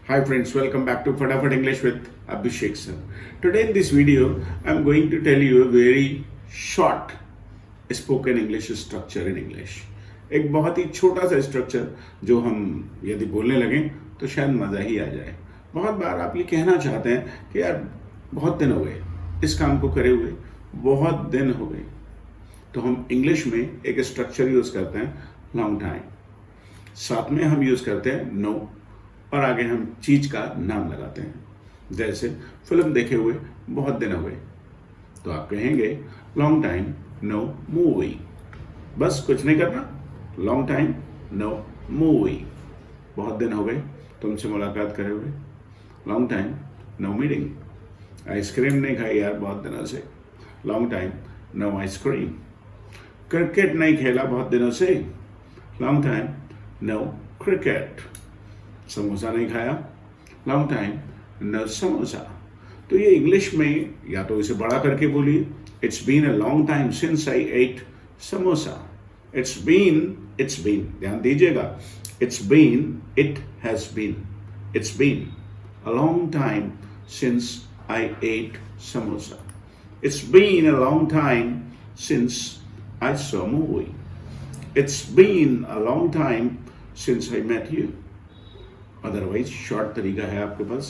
Hi friends, welcome back to Fadafat English with Abhishek Sir. Today in this video, I'm going to tell you a very short spoken English structure in English. एक बहुत ही छोटा सा structure जो हम यदि बोलने लगें तो शायद मज़ा ही आ जाए. बहुत बार आप ये कहना चाहते हैं कि यार बहुत दिन हो गए इस काम को करे हुए, बहुत दिन हो गए. तो हम इंग्लिश में एक स्ट्रक्चर यूज़ करते हैं लॉन्ग टाइम, साथ में हम यूज़ करते हैं नो और आगे हम चीज़ का नाम लगाते हैं. जैसे फिल्म देखे हुए बहुत दिन हो गए तो आप कहेंगे लॉन्ग टाइम नो मूवी. बस कुछ नहीं करना, लॉन्ग टाइम नो मूवी. बहुत दिन हो गए तुमसे मुलाकात करे हुए, long time no meeting. Ice cream नहीं खाई यार बहुत दिनों से, long time no ice cream. Cricket नहीं खेला बहुत दिनों से, long time no cricket. Samosa नहीं खाया, लॉन्ग टाइम नो समोसा. तो ये इंग्लिश में या तो इसे बड़ा करके बोलिए, it's been a long time since I ate samosa. It's been ध्यान दीजिएगा, it's been, it has been, it's been a long time since I ate samosa. It's been a long time since I saw a movie. It's been a long time since I met you. Otherwise short तरीका है आपके पास,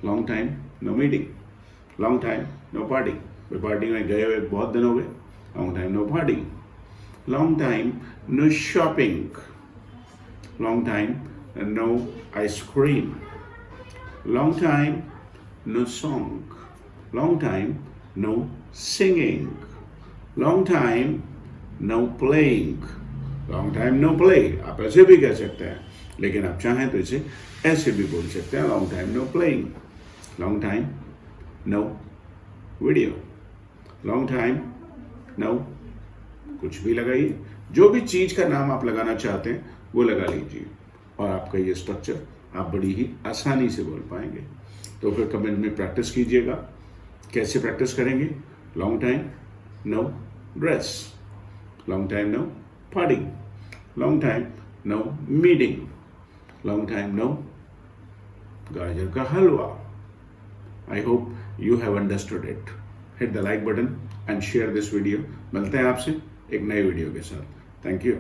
long time no meeting, long time no party. कोई party में गए हुए बहुत दिन हो गए, long time no party. Long time no shopping, long time no ice cream. Long time no song, long time no singing. Long time no playing, long time no play. आप ऐसे भी कह सकते हैं, लेकिन आप चाहें तो इसे ऐसे भी बोल सकते हैं, long time no playing, long time no video, long time no कुछ भी लगाइए. जो भी चीज़ का नाम आप लगाना चाहते हैं वो लगा लीजिए और आपका ये स्ट्रक्चर आप बड़ी ही आसानी से बोल पाएंगे. तो फिर कमेंट में प्रैक्टिस कीजिएगा. कैसे प्रैक्टिस करेंगे? Long time no dress, long time no party, long time no meeting, long time no गाजर का halwa. I hope you have understood it. Hit the like button and share this video. मिलते हैं आपसे एक नए वीडियो के साथ. Thank you.